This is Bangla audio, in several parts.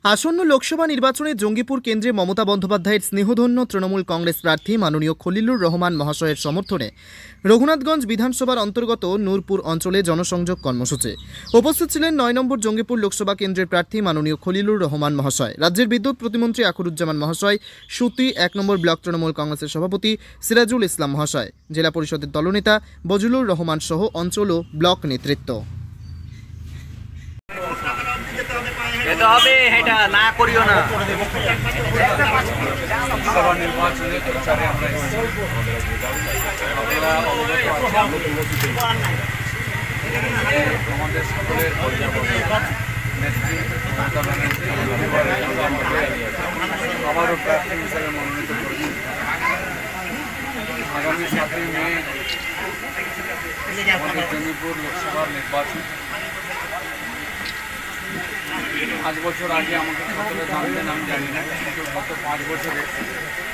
আসন্ন লোকসভা নির্বাচনে জঙ্গিপুর কেন্দ্রে মমতা বন্দ্যোপাধ্যায়ের স্নেহধন্য তৃণমূল কংগ্রেস প্রার্থী মাননীয় খলিলুর রহমান মহাশয়ের সমর্থনে রঘুনাথগঞ্জ বিধানসভার অন্তর্গত নূরপুর অঞ্চলে জনসংযোগ কর্মসূচি উপস্থিত ছিলেন ৯ নম্বর জঙ্গিপুর লোকসভা কেন্দ্রের প্রার্থী মাননীয় খলিলুর রহমান মহাশয়, রাজ্যের বিদ্যুৎ প্রতিমন্ত্রী আখরুজ্জামান মহাশয়, সুতি ১ নম্বর ব্লক তৃণমূল কংগ্রেসের সভাপতি সিরাজুল ইসলাম মহাশয়, জেলা পরিষদের দলনেতা বজলুর রহমান সহ অঞ্চল ও ব্লক নেতৃত্ব। এটা হবে, এটা না করিও না। লোকসভা নির্বাচনে প্রচারে আমরা আমাদের সকলের নেত্রী মমতা ব্যানার্জি আবারও প্রার্থী হিসেবে মনোনীত করেছি। আগামী ৭ই মে আমাদের জঙ্গিপুর লোকসভার নির্বাচন। ৫ বছর আগে আমাকে কতটা জানতেন আমি জানি না, কিন্তু গত ৫ বছরে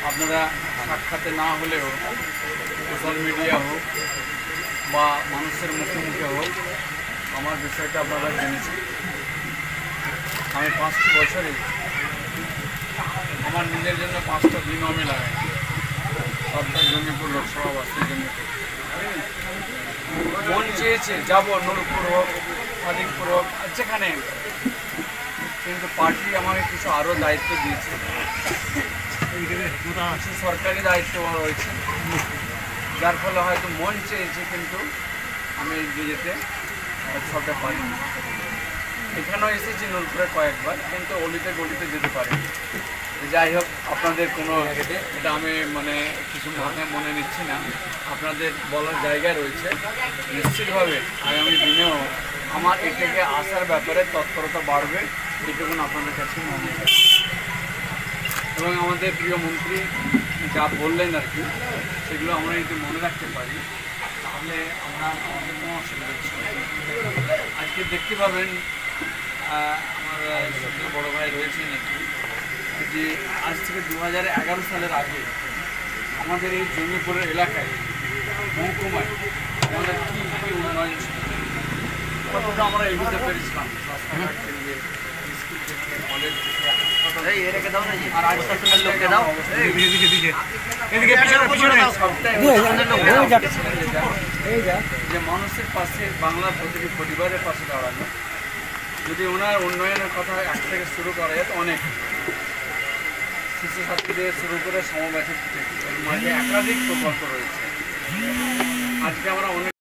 আপনারা সাক্ষাতে না হলেও সোশ্যাল মিডিয়া হোক বা মানুষের মুখে মুখে হোক আমার বিষয়টা আপনারা জেনেছেন। আমি ৫টি বছরে আমার নিজের জন্য ৫টা দিন আমি লাগাই, সবটা জঙ্গিপুর লোকসভাবাসীর জন্য। মন চেয়েছে যাব নূরপুর হোক, খালিকপুর হোক, যেখানে, কিন্তু পার্টি আমাকে কিছু আরও দায়িত্ব দিয়েছে, কিছু সরকারি দায়িত্ব রয়েছে, যার ফলে হয়তো মন চেয়েছে কিন্তু আমি এগিয়ে যেতে সবটা পারিনি। এখানেও এসেছি নূরপুরে কয়েকবার, কিন্তু অলিতে গলিতে যেতে পারিনি। যাই হোক, আপনাদের কোনো এটা আমি কিছু মনে নিচ্ছি না, আপনাদের বলার জায়গা রয়েছে। নিশ্চিতভাবে আগামী দিনেও আমার এ থেকে আসার ব্যাপারে তৎপরতা বাড়বে, এটুকুন আপনাদের কাছে মনে হয়। এবং আমাদের প্রিয় মন্ত্রী যা বললেন আর কি, সেগুলো আমরা যদি মনে রাখতে পারি তাহলে আমরা আমাদের কোনো অসুবিধা ছিল। আজকে দেখতে পাবেন আমার বড় ভাই রয়েছে নাকি, যে আজ থেকে ২০১১ সালের আগে আমাদের এই জঙ্গিপুরের এলাকায় মহকুমায় আমাদের কী কী উন্নয়ন ছিল, কতটা আমরা এগোতে পেরেছিলাম, রাস্তাঘাট থেকে, স্কুল থেকে, কলেজ থেকে, আর আজ যে মানুষের পাশে, বাংলার প্রতিটি পরিবারের পাশে দাঁড়ানো। যদি ওনার উন্নয়নের কথা এক থেকে শুরু করা যায় তো অনেক, শিশু ছাত্রীদের শুরু করে সমবাসী মাঝে একাধিক প্রকল্প রয়েছে। আজকে আমরা অনেক